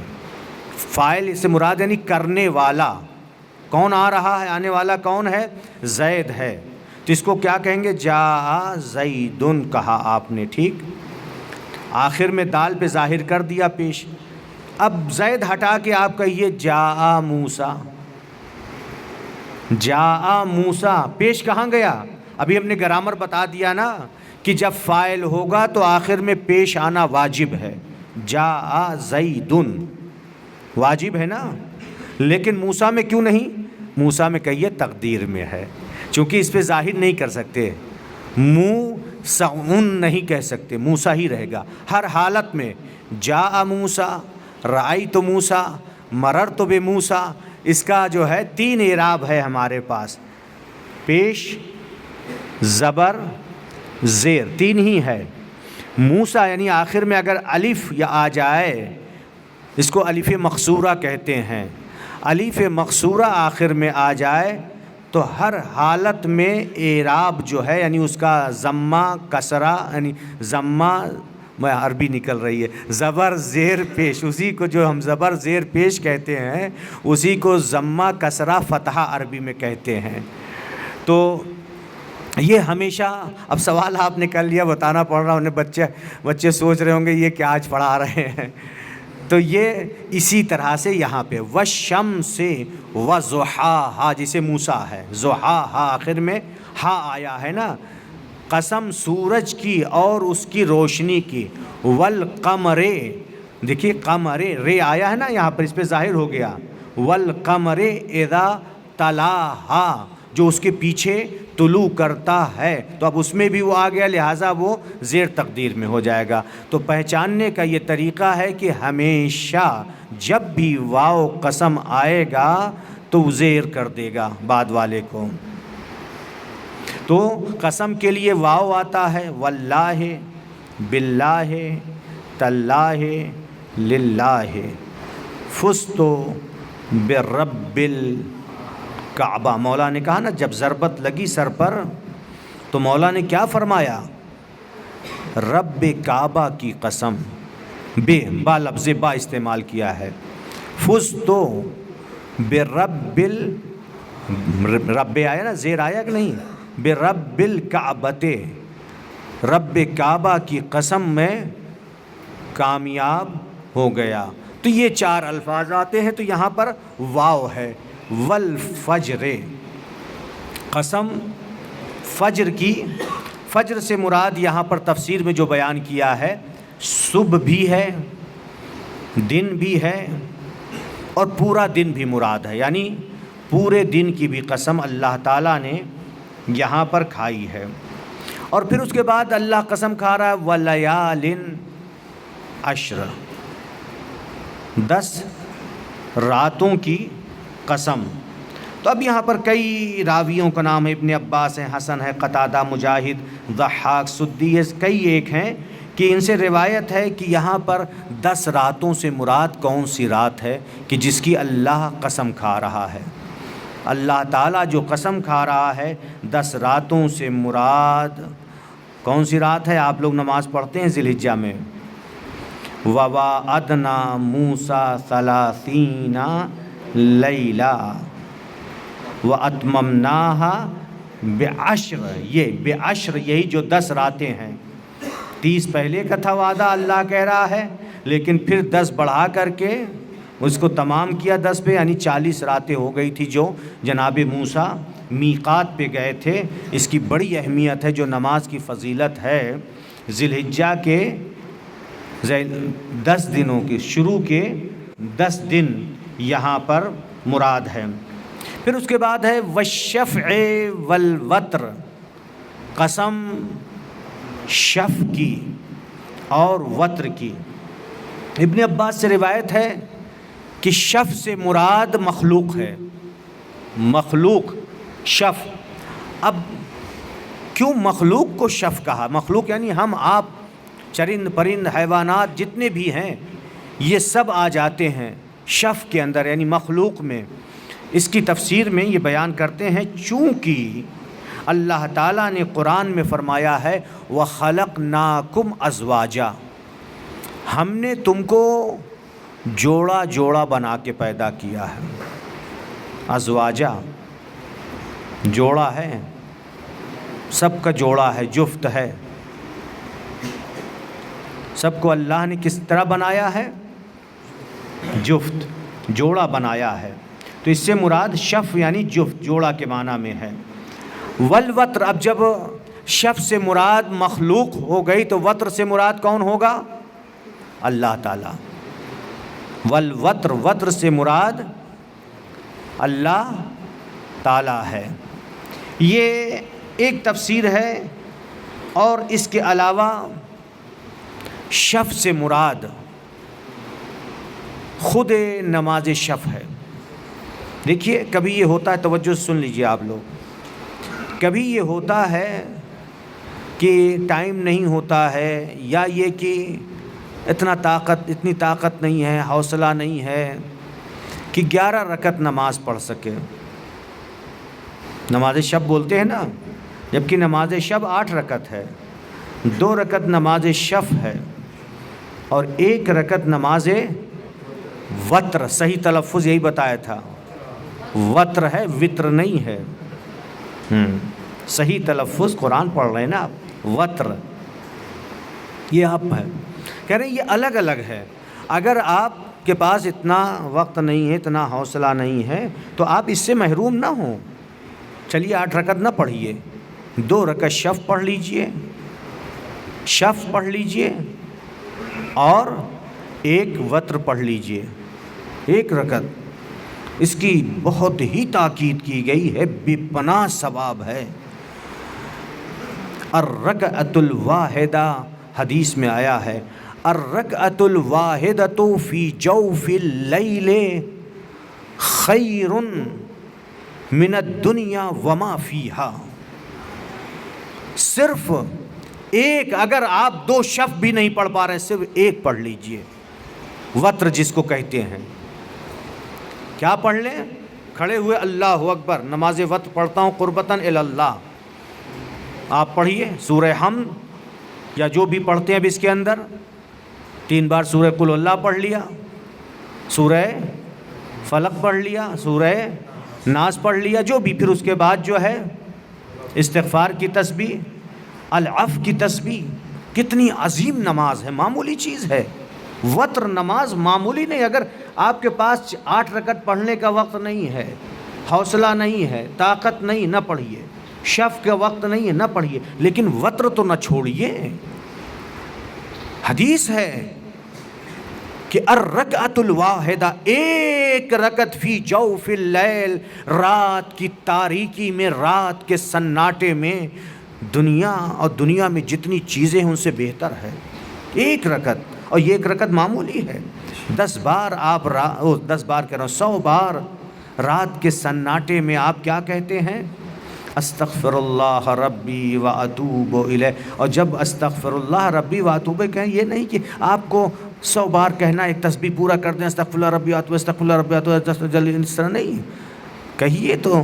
فاعل اس سے مراد یعنی کرنے والا، کون آ رہا ہے، آنے والا کون ہے؟ زید ہے، تو اس کو کیا کہیں گے؟ جاء زیدن کہا آپ نے، ٹھیک، آخر میں دال پہ ظاہر کر دیا پیش۔ اب زید ہٹا کے آپ کہیے جاء موسیٰ، جاء موسیٰ، پیش کہاں گیا؟ ابھی ہم نے گرامر بتا دیا نا کہ جب فاعل ہوگا تو آخر میں پیش آنا واجب ہے، جاء زیدن واجب ہے نا، لیکن موسیٰ میں کیوں نہیں؟ موسیٰ میں کہیے تقدیر میں ہے، چونکہ اس پہ ظاہر نہیں کر سکتے، موسیٰ نہیں کہہ سکتے، موسیٰ ہی رہے گا ہر حالت میں۔ جاء موسیٰ، رأیت موسیٰ، مررت بموسیٰ، اس کا جو ہے 3 اعراب ہے ہمارے پاس، پیش، زبر، زیر، 3 ہی ہے۔ موسیٰ یعنی آخر میں اگر الف یا آ جائے، اس کو الف مقصورہ کہتے ہیں، الف مقصورہ آخر میں آ جائے تو ہر حالت میں اعراب جو ہے یعنی اس کا ضمہ کسرہ، یعنی ضمہ میں عربی نکل رہی ہے، زبر زیر پیش، اسی کو جو ہم زبر زیر پیش کہتے ہیں اسی کو ضمہ کسرہ فتحہ عربی میں کہتے ہیں۔ تو یہ ہمیشہ، اب سوال آپ نے کر لیا، بتانا پڑ رہا، انہیں بچے سوچ رہے ہوں گے یہ کیا آج پڑھا رہے ہیں، تو یہ اسی طرح سے یہاں پہ والشمس وضحاہا، جسے موسیٰ ہے، ضحاہا آخر میں ہا آیا ہے نا، قسم سورج کی اور اس کی روشنی کی، والقمر، دیکھیے قمر رے آیا ہے نا یہاں پر، اس پہ ظاہر ہو گیا، والقمر اذا تلاہا، جو اس کے پیچھے طلوع کرتا ہے، تو اب اس میں بھی وہ آ گیا، لہٰذا وہ زیر تقدیر میں ہو جائے گا۔ تو پہچاننے کا یہ طریقہ ہے کہ ہمیشہ جب بھی واو قسم آئے گا تو زیر کر دے گا بعد والے کو۔ تو قسم کے لیے واو آتا ہے، واللہ، باللہ، تاللہ، للہ، فزت برب الکعبہ۔ مولا نے کہا نا جب ضربت لگی سر پر تو مولا نے کیا فرمایا؟ رب کعبہ کی قسم، بے با لفظ با استعمال کیا ہے، فزت برب رب آیا نا، زیر آیا کہ نہیں، برب الکعبۃ، رب کعبہ کی قسم میں کامیاب ہو گیا۔ تو یہ 4 الفاظ آتے ہیں، تو یہاں پر واو ہے، والفجر، قسم فجر کی، فجر سے مراد یہاں پر تفسیر میں جو بیان کیا ہے صبح بھی ہے، دن بھی ہے، اور پورا دن بھی مراد ہے، یعنی پورے دن کی بھی قسم اللہ تعالیٰ نے یہاں پر کھائی ہے۔ اور پھر اس کے بعد اللہ قسم کھا رہا ہے وَلَيَالٍ عَشْرٍ، 10 راتوں کی قسم۔ تو اب یہاں پر کئی راویوں کا نام ہے، ابن عباس ہے، حسن ہے، قتادہ، مجاہد، ضحاک، سدی، کئی ایک ہیں کہ ان سے روایت ہے کہ یہاں پر 10 راتوں سے مراد کون سی رات ہے کہ جس کی اللہ قسم کھا رہا ہے۔ اللہ تعالیٰ جو قسم کھا رہا ہے 10 راتوں سے مراد کون سی رات ہے؟ آپ لوگ نماز پڑھتے ہیں ذی الحجہ میں، وَوَعَدْنَا مُوسَىٰ 30 لَيْلَةً وَأَتْمَمْنَاهَا بِعَشْرٍ، یہ بعشر یہی جو 10 راتیں ہیں، 30 پہلے کا تھا وعدہ، اللہ کہہ رہا ہے، لیکن پھر 10 بڑھا کر کے اس کو تمام کیا 10 پہ، یعنی 40 راتیں ہو گئی تھی جو جناب موسیٰ میقات پہ گئے تھے۔ اس کی بڑی اہمیت ہے، جو نماز کی فضیلت ہے، ذی الحجہ کے 10 دنوں کے شروع کے 10 دن یہاں پر مراد ہے۔ پھر اس کے بعد ہے والشفع والوتر، قسم شف کی اور وتر کی۔ ابن عباس سے روایت ہے کہ شف سے مراد مخلوق ہے، مخلوق شف۔ اب کیوں مخلوق کو شف کہا؟ مخلوق یعنی ہم آپ، چرند پرند حیوانات جتنے بھی ہیں یہ سب آ جاتے ہیں شف کے اندر، یعنی مخلوق میں۔ اس کی تفسیر میں یہ بیان کرتے ہیں چونکہ اللہ تعالیٰ نے قرآن میں فرمایا ہے وَخَلَقْنَاكُمْ أَزْوَاجًا، ہم نے تم کو جوڑا جوڑا بنا کے پیدا کیا ہے۔ ازواجا جوڑا ہے، سب کا جوڑا ہے، جفت ہے، سب کو اللہ نے کس طرح بنایا ہے؟ جفت، جوڑا بنایا ہے۔ تو اس سے مراد شف یعنی جفت، جوڑا کے معنی میں ہے۔ والوتر، اب جب شف سے مراد مخلوق ہو گئی تو وتر سے مراد کون ہوگا؟ اللہ تعالیٰ۔ والوتر، وتر سے مراد اللہ تعالیٰ ہے۔ یہ ایک تفسیر ہے، اور اس کے علاوہ شف سے مراد خود نماز شف ہے۔ دیکھیے کبھی یہ ہوتا ہے، توجہ سے سن لیجئے آپ لوگ، کبھی یہ ہوتا ہے کہ ٹائم نہیں ہوتا ہے، یا یہ کہ اتنی طاقت نہیں ہے، حوصلہ نہیں ہے کہ 11 رکعت نماز پڑھ سکے۔ نماز شب بولتے ہیں نا، جبکہ نماز شب 8 رکعت ہے، 2 رکعت نماز شف ہے، اور 1 رکعت نماز وتر۔ صحیح تلفظ یہی بتایا تھا، وتر ہے، وطر نہیں ہے۔ صحیح تلفظ، قرآن پڑھ رہے ہیں نا آپ، وتر یہ آپ ہے، کہہ رہے ہیں یہ الگ الگ ہے۔ اگر آپ کے پاس اتنا وقت نہیں ہے، اتنا حوصلہ نہیں ہے، تو آپ اس سے محروم نہ ہوں۔ چلیے 8 رکعت نہ پڑھیے، 2 رکعت شف پڑھ لیجئے، شف پڑھ لیجئے، اور 1 وتر پڑھ لیجئے، 1 رکعت۔ اس کی بہت ہی تاکید کی گئی ہے، بے پناہ ثواب ہے۔ الرکعۃ الواحدہ، حدیث میں آیا ہے، الرکعۃ الواحدۃ فی جوف اللیل خیر من الدنیا وما فیہا۔ صرف 1، اگر آپ 2 شف بھی نہیں پڑھ پا رہے، صرف 1 پڑھ لیجئے، وتر جس کو کہتے ہیں۔ کیا پڑھ لیں؟ کھڑے ہوئے اللہ اکبر، نماز وتر پڑھتا ہوں قربتاً الی اللہ، آپ پڑھیے سورہ حمد یا جو بھی پڑھتے ہیں اب اس کے اندر، 3 بار سورہ قل اللہ پڑھ لیا، سورہ فلق پڑھ لیا، سورہ ناس پڑھ لیا، جو بھی، پھر اس کے بعد جو ہے استغفار کی تسبیح، العفو کی تسبیح۔ کتنی عظیم نماز ہے، معمولی چیز ہے۔ وتر نماز معمولی نہیں۔ اگر آپ کے پاس 8 رکعت پڑھنے کا وقت نہیں ہے، حوصلہ نہیں ہے، طاقت نہیں، نہ پڑھیے۔ شف کا وقت نہیں ہے، نہ پڑھیے، لیکن وتر تو نہ چھوڑیے۔ حدیث ہے کہ الرکعۃ الواحدہ، 1 رکعت فی جوف اللیل، رات کی تاریکی میں، رات کے سناٹے میں، دنیا اور دنیا میں جتنی چیزیں ہیں ان سے بہتر ہے 1 رکعت۔ اور یہ 1 رکعت معمولی ہے، 10 بار آپ 10 بار کہہ رہا ہوں، 100 بار رات کے سناٹے میں آپ کیا کہتے ہیں؟ استغفر اللہ ربی و اتوب الیہ۔ اور جب استغفر اللہ ربی و اتوب کہیں، یہ نہیں کہ آپ کو 100 بار کہنا، ایک تسبیح پورا کر دیں، استغفر اللہ ربی و اتوب، استغفر اللہ ربی و اتوب، جلدی، اس طرح نہیں کہیے، تو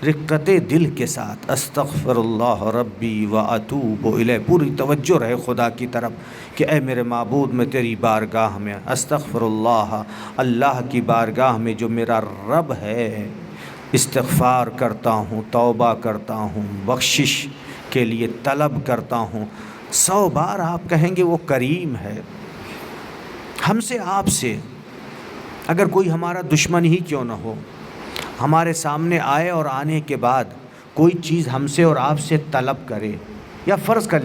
رقت دل کے ساتھ استغفر اللہ ربی و اتوب الیہ، پوری توجہ رہے خدا کی طرف کہ اے میرے معبود، میں تیری بارگاہ میں استغفر اللہ، اللہ کی بارگاہ میں جو میرا رب ہے، استغفار کرتا ہوں، توبہ کرتا ہوں، بخشش کے لیے طلب کرتا ہوں۔ 100 بار آپ کہیں گے وہ کریم ہے۔ ہم سے، آپ سے، اگر کوئی ہمارا دشمن ہی کیوں نہ ہو، ہمارے سامنے آئے اور آنے کے بعد کوئی چیز ہم سے اور آپ سے طلب کرے، یا فرض کر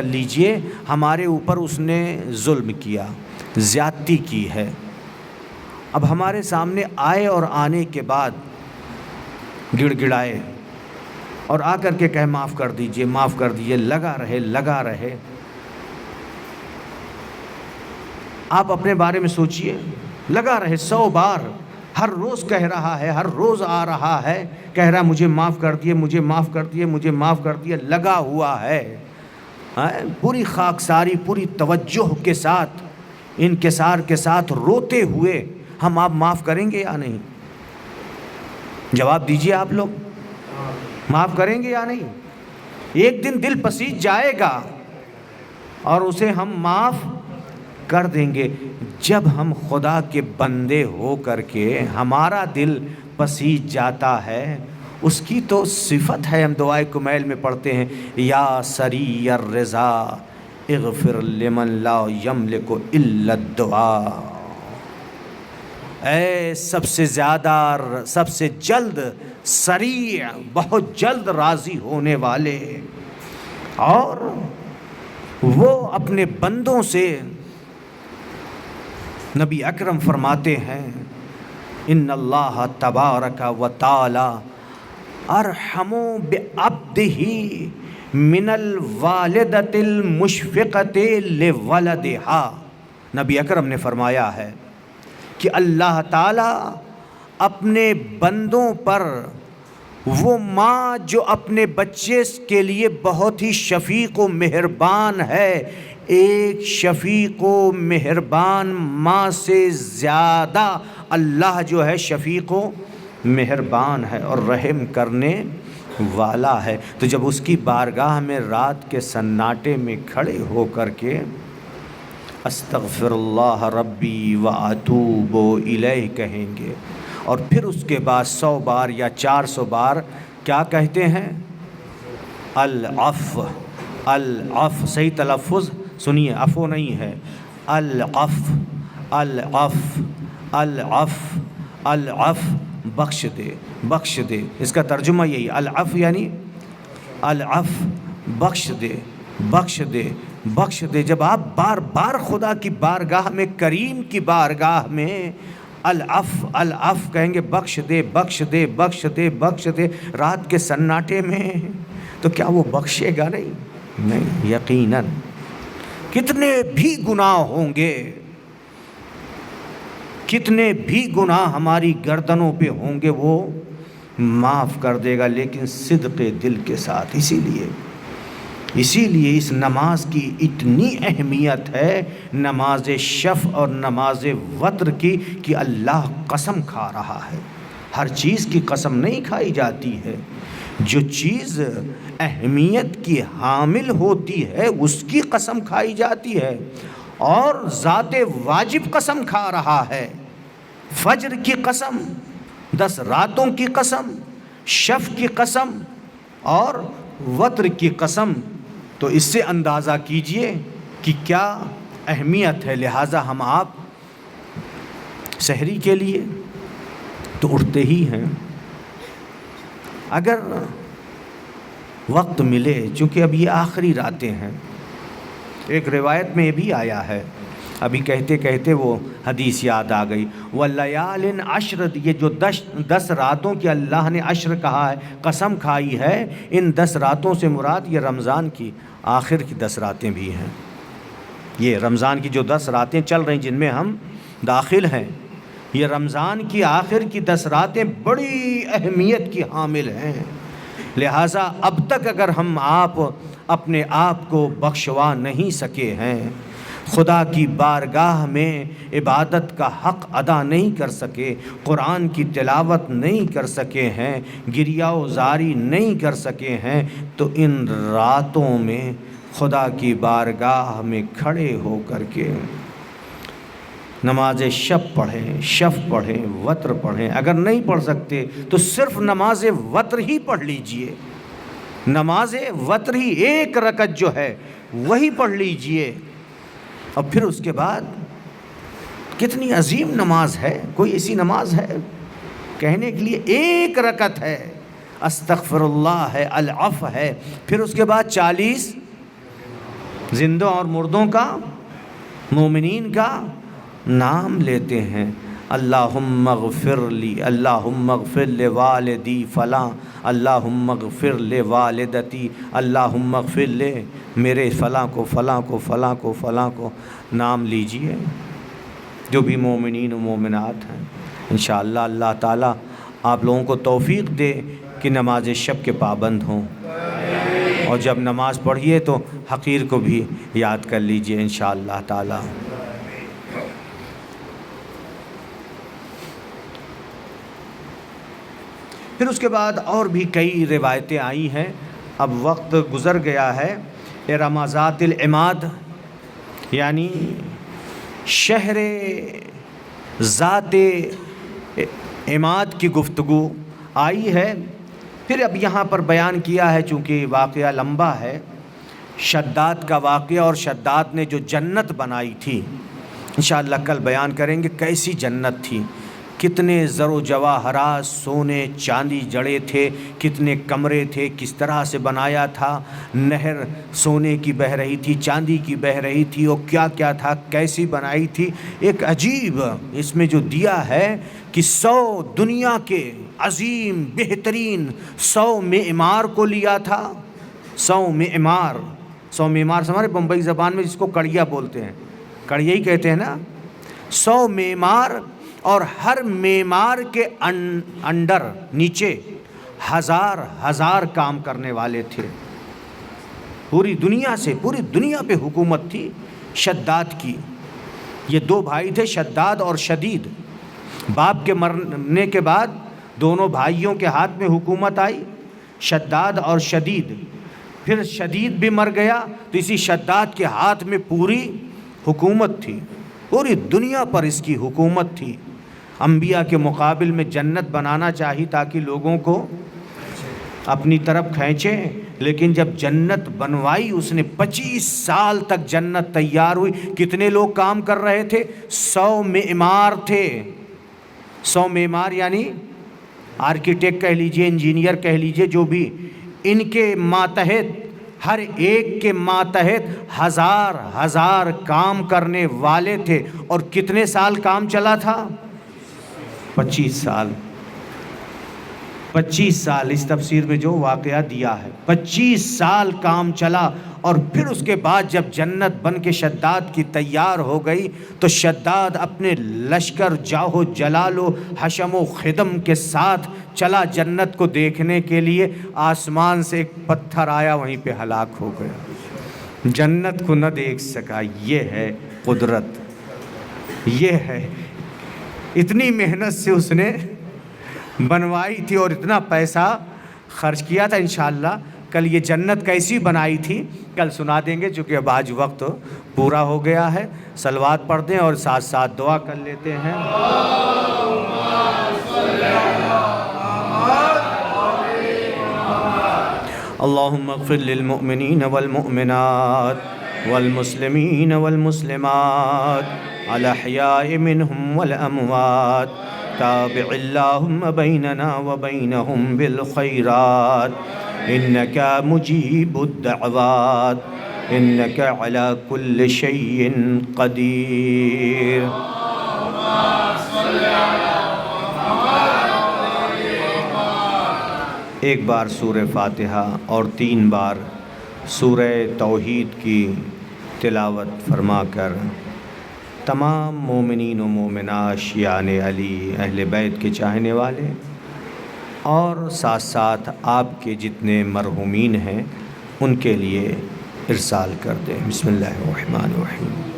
لیجئے ہمارے اوپر اس نے ظلم کیا، زیادتی کی ہے، اب ہمارے سامنے آئے اور آنے کے بعد گڑ گڑائے اور آ کر کے کہے معاف کر دیجئے، معاف کر دیجئے، لگا رہے، آپ اپنے بارے میں سوچئے، لگا رہے 100 بار، ہر روز کہہ رہا ہے، ہر روز آ رہا ہے، کہہ رہا مجھے معاف کر دیے، مجھے معاف کر دیے، مجھے معاف کر دیے، لگا ہوا ہے، پوری خاکساری، پوری توجہ کے ساتھ، انکسار کے ساتھ، روتے ہوئے ہم آپ معاف کریں گے یا نہیں؟ جواب دیجئے آپ لوگ، معاف کریں گے یا نہیں؟ ایک دن دل پسیج جائے گا اور اسے ہم معاف کر دیں گے۔ جب ہم خدا کے بندے ہو کر کے ہمارا دل پسیج جاتا ہے، اس کی تو صفت ہے، ہم دعائے کمیل میں پڑھتے ہیں، یا سری الرضا اغفر لمن لا یملک الا الدعاء، اے سب سے زیادہ، سب سے جلد، سریع، بہت جلد راضی ہونے والے، اور وہ اپنے بندوں سے، نبی اکرم فرماتے ہیں ان اللہ تبارک و تعالی ارحم بعبدہ من الوالدۃ المشفقۃ لولدہا. نبی اکرم نے فرمایا ہے کہ اللہ تعالیٰ اپنے بندوں پر، وہ ماں جو اپنے بچے کے لیے بہت ہی شفیق و مہربان ہے، ایک شفیق و مہربان ماں سے زیادہ اللہ جو ہے شفیق و مہربان ہے اور رحم کرنے والا ہے. تو جب اس کی بارگاہ میں رات کے سناٹے میں کھڑے ہو کر کے استغفر اللہ ربی واتوب الیہ کہیں گے، اور پھر اس کے بعد 100 بار یا 400 بار کیا کہتے ہیں؟ العفو. العفو صحیح تلفظ سنیے، عفو نہیں ہے، العفو العفو العفو العفو. بخش دے بخش دے، اس کا ترجمہ یہی، العفو یعنی العفو بخش دے بخش دے بخش دے. جب آپ بار بار خدا کی بارگاہ میں، کریم کی بارگاہ میں العفو العفو کہیں گے، بخش دے بخش دے بخش دے بخش دے، رات کے سناٹے میں، تو کیا وہ بخشے گا؟ نہیں یقیناً. کتنے بھی گناہ ہوں گے، کتنے بھی گناہ ہماری گردنوں پہ ہوں گے، وہ معاف کر دے گا، لیکن صدق دل کے ساتھ. اسی لیے اس نماز کی اتنی اہمیت ہے، نماز شفع اور نماز وتر کی، کہ اللہ قسم کھا رہا ہے. ہر چیز کی قسم نہیں کھائی جاتی ہے، جو چیز اہمیت کی حامل ہوتی ہے اس کی قسم کھائی جاتی ہے. اور ذات واجب قسم کھا رہا ہے، فجر کی قسم، 10 راتوں کی قسم، شفع کی قسم اور وتر کی قسم. تو اس سے اندازہ کیجئے کہ کیا اہمیت ہے. لہٰذا ہم آپ سحری کے لیے تو اٹھتے ہی ہیں، اگر وقت ملے، چونکہ اب یہ آخری راتیں ہیں. ایک روایت میں یہ بھی آیا ہے، ابھی کہتے کہتے وہ حدیث یاد آ گئی، وَلَيَالٍ عَشْرٍ، یہ جو 10 راتوں کی اللہ نے عشر کہا ہے، قسم کھائی ہے، ان 10 راتوں سے مراد یہ رمضان کی آخر کی 10 راتیں بھی ہیں. یہ رمضان کی جو 10 راتیں چل رہی جن میں ہم داخل ہیں، یہ رمضان کی آخر کی 10 راتیں بڑی اہمیت کی حامل ہیں. لہٰذا اب تک اگر ہم آپ اپنے آپ کو بخشوا نہیں سکے ہیں، خدا کی بارگاہ میں عبادت کا حق ادا نہیں کر سکے، قرآن کی تلاوت نہیں کر سکے ہیں، گریہ و زاری نہیں کر سکے ہیں، تو ان راتوں میں خدا کی بارگاہ میں کھڑے ہو کر کے نماز شب پڑھیں وتر پڑھیں. اگر نہیں پڑھ سکتے تو صرف نماز وتر ہی پڑھ لیجئے، نماز وتر ہی 1 رکعت جو ہے وہی پڑھ لیجئے. اور پھر اس کے بعد کتنی عظیم نماز ہے، کوئی ایسی نماز ہے کہنے کے لیے 1 رکعت ہے، استغفر اللہ ہے، العفو ہے، پھر اس کے بعد 40 زندوں اور مردوں کا، مومنین کا نام لیتے ہیں. اللہم اغفر لی، اللہم اغفر لوالدی فلاں، اللہم اغفر لوالدتی، اللہم اغفر لے، میرے فلاں کو فلاں کو فلاں کو فلاں کو نام لیجئے، جو بھی مومنین و مومنات ہیں. انشاءاللہ اللہ تعالیٰ آپ لوگوں کو توفیق دے کہ نماز شب کے پابند ہوں، اور جب نماز پڑھیے تو حقیر کو بھی یاد کر لیجئے انشاءاللہ تعالیٰ. پھر اس کے بعد اور بھی کئی روایتیں آئی ہیں، اب وقت گزر گیا ہے. ارم ذات العماد، یعنی شہر ذات عماد کی گفتگو آئی ہے. پھر اب یہاں پر بیان کیا ہے، چونکہ واقعہ لمبا ہے، شداد کا واقعہ، اور شداد نے جو جنت بنائی تھی، انشاءاللہ کل بیان کریں گے کیسی جنت تھی. کتنے زر و جواہرات سونے چاندی جڑے تھے، کتنے کمرے تھے، کس طرح سے بنایا تھا، نہر سونے کی بہہ رہی تھی، چاندی کی بہہ رہی تھی، اور کیا کیا تھا، کیسی بنائی تھی۔ ایک عجیب اس میں جو دیا ہے کہ 100 دنیا کے عظیم بہترین 100 معمار کو لیا تھا۔ 100 معمار، 100 معمار سے ہمارے بمبئی زبان میں جس کو کڑیا بولتے ہیں، کڑیا ہی کہتے ہیں نا۔ 100 معمار، اور ہر معمار کے انڈر نیچے ہزار کام کرنے والے تھے۔ پوری دنیا سے، پوری دنیا پہ حکومت تھی شداد کی۔ یہ 2 بھائی تھے، شداد اور شدید۔ باپ کے مرنے کے بعد دونوں بھائیوں کے ہاتھ میں حکومت آئی، شداد اور شدید۔ پھر شدید بھی مر گیا تو اسی شداد کے ہاتھ میں پوری حکومت تھی، پوری دنیا پر اس کی حکومت تھی۔ انبیاء کے مقابل میں جنت بنانا چاہی تاکہ لوگوں کو اپنی طرف کھینچے، لیکن جب جنت بنوائی اس نے 25 سال تک جنت تیار ہوئی۔ کتنے لوگ کام کر رہے تھے؟ 100 معمار تھے۔ 100 معمار یعنی آرکیٹیکٹ کہہ لیجئے، انجینئر کہہ لیجئے، جو بھی، ان کے ماتحت، ہر ایک کے ماتحت ہزار کام کرنے والے تھے۔ اور کتنے سال کام چلا تھا؟ 25 سال۔ 25 سال اس تفسیر میں جو واقعہ دیا ہے، 25 سال کام چلا۔ اور پھر اس کے بعد جب جنت بن کے شداد کی تیار ہو گئی تو شداد اپنے لشکر جاہو جلال و حشم و خدم کے ساتھ چلا جنت کو دیکھنے کے لیے۔ آسمان سے ایک پتھر آیا، وہیں پہ ہلاک ہو گیا، جنت کو نہ دیکھ سکا۔ یہ ہے قدرت، یہ ہے، اتنی محنت سے اس نے بنوائی تھی اور اتنا پیسہ خرچ کیا تھا۔ انشاءاللہ کل یہ جنت کیسی بنائی تھی کل سنا دیں گے، چونکہ اب آج وقت پورا ہو گیا ہے۔ صلوات پڑھ دیں اور ساتھ ساتھ دعا کر لیتے ہیں۔ اللہم اغفر للمؤمنین والمؤمنات والمسلمین والمسلمات الاحیاء منہم والاموات، تابع اللہم بیننا وبینہم بالخیرات، انکا مجیب الدعوات، انکا علی کل شیء قدیر۔ ایک بار سورہ فاتحہ اور 3 بار سورہ توحید کی تلاوت فرما کر تمام مومنین و مومنات، شیعان علی، اہل بیت کے چاہنے والے، اور ساتھ ساتھ آپ کے جتنے مرحومین ہیں ان کے لیے ارسال کر دیں۔ بسم اللہ الرحمن الرحیم۔